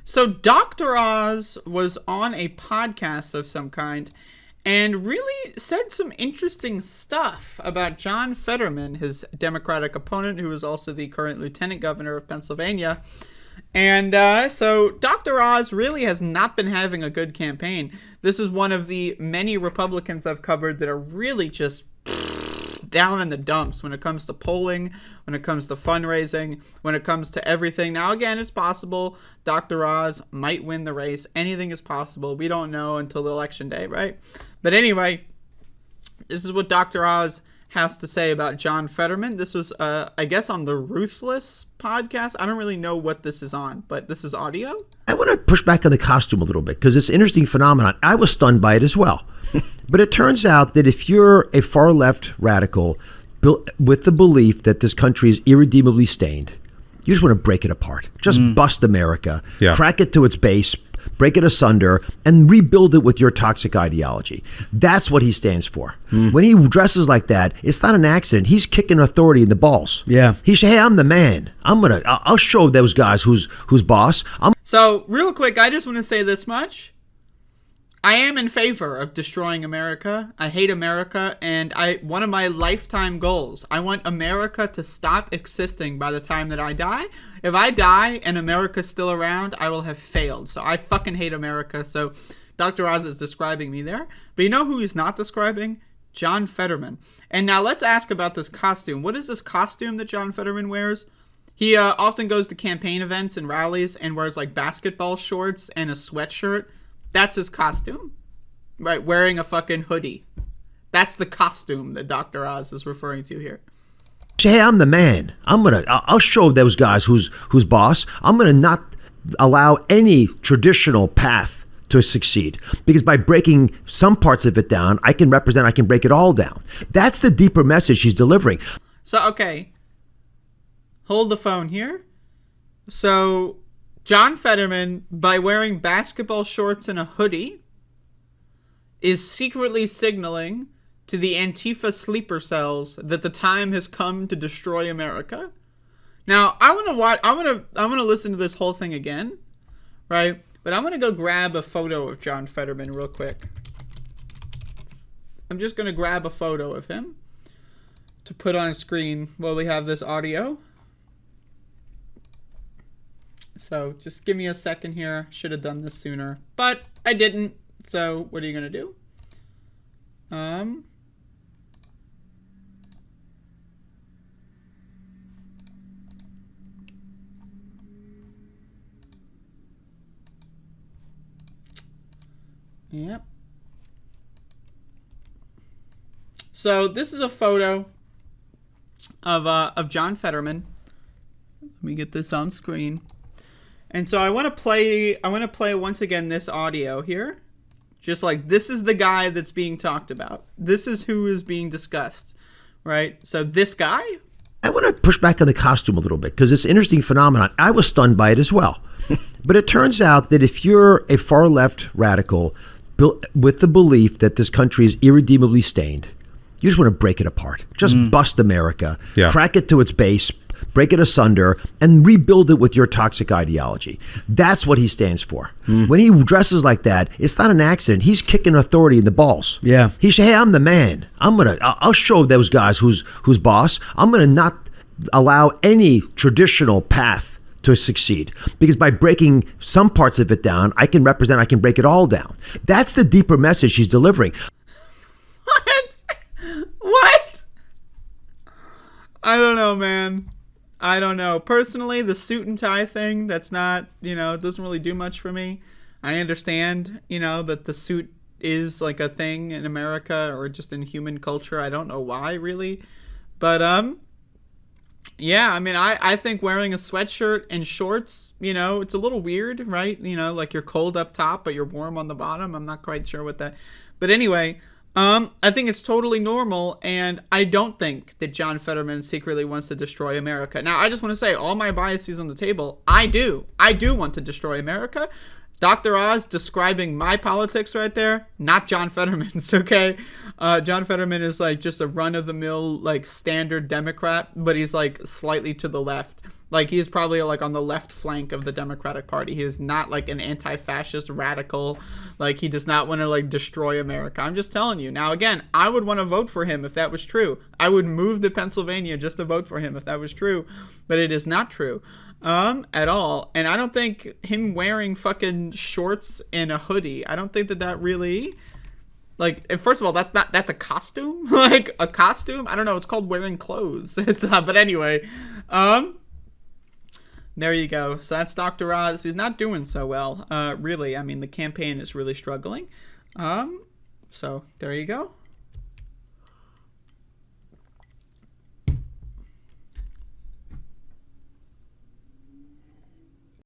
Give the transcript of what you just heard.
So Dr. Oz was on a podcast of some kind and really said some interesting stuff about John Fetterman, his Democratic opponent, who is also the current lieutenant governor of Pennsylvania. And so Dr. Oz really has not been having a good campaign. This is one of the many Republicans I've covered that are really just down in the dumps when it comes to polling, when it comes to fundraising, when it comes to everything. Now, again, it's possible Dr. Oz might win the race. Anything is possible. We don't know until the election day, right? But anyway, this is what Dr. Oz has to say about John Fetterman. This was, I guess, on the Ruthless podcast. I don't really know what this is on, but this is audio. I want to push back on the costume a little bit because it's an interesting phenomenon. I was stunned by it as well. But it turns out that if you're a far left radical with the belief that this country is irredeemably stained, you just want to break it apart. Just bust America, crack it to its base, break it asunder, and rebuild it with your toxic ideology. That's what he stands for. When he dresses like that, it's not an accident. He's kicking authority in the balls. Yeah. He's hey, I'm the man. I'll show those guys who's boss. So real quick, I just want to say this much. I am in favor of destroying America. I hate America, and one of my lifetime goals, I want America to stop existing by the time that I die. If I die and America's still around, I will have failed. So I fucking hate America. So Dr. Oz is describing me there. But you know who he's not describing? John Fetterman. And now let's ask about this costume. What is this costume that John Fetterman wears? He often goes to campaign events and rallies and wears like basketball shorts and a sweatshirt. That's his costume, right? Wearing a fucking hoodie. That's the costume that Dr. Oz is referring to here. Hey, I'm the man. I'll show those guys who's boss. I'm gonna not allow any traditional path to succeed because by breaking some parts of it down, I can break it all down. That's the deeper message he's delivering. So, okay. Hold the phone here. So, John Fetterman, by wearing basketball shorts and a hoodie, is secretly signaling to the Antifa sleeper cells that the time has come to destroy America. Now, I want to listen to this whole thing again, right? But I'm going to go grab a photo of John Fetterman real quick. I'm just going to grab a photo of him to put on screen while we have this audio. So just give me a second here. Should have done this sooner, but I didn't. So what are you gonna do? Yep. So this is a photo of John Fetterman. Let me get this on screen. And so I want to play once again this audio here. Just like this is the guy that's being talked about. This is who is being discussed, right? So this guy. I want to push back on the costume a little bit because it's an interesting phenomenon. I was stunned by it as well. But it turns out that if you're a far left radical with the belief that this country is irredeemably stained, you just want to break it apart. Just bust America, crack it to its base, break it asunder, and rebuild it with your toxic ideology. That's what he stands for. When he dresses like that, it's not an accident. He's kicking authority in the balls. Yeah. He's hey, I'm the man. I'll show those guys who's boss. I'm gonna not allow any traditional path to succeed because by breaking some parts of it down, I can break it all down. That's the deeper message he's delivering. What? I don't know, man. I don't know. Personally, the suit and tie thing, that's not, it doesn't really do much for me. I understand, that the suit is like a thing in America or just in human culture. I don't know why, really. But, yeah, I mean, I think wearing a sweatshirt and shorts, it's a little weird, right? Like you're cold up top, but you're warm on the bottom. I'm not quite sure what that. But anyway, I think it's totally normal, and I don't think that John Fetterman secretly wants to destroy America. Now, I just want to say, all my biases on the table, I do want to destroy America. Dr. Oz describing my politics right there, not John Fetterman's, okay? John Fetterman is like just a run-of-the-mill, like standard Democrat, but he's like slightly to the left. Like, he's probably like on the left flank of the Democratic Party. He is not like an anti-fascist radical. Like, he does not want to like destroy America. I'm just telling you. Now, again, I would want to vote for him if that was true. I would move to Pennsylvania just to vote for him if that was true. But it is not true. At all. And I don't think him wearing fucking shorts and a hoodie, I don't think that really, like, first of all, that's a costume. Like, a costume? I don't know, it's called wearing clothes. But anyway, there you go. So that's Dr. Oz. He's not doing so well, really. I mean, the campaign is really struggling. So there you go.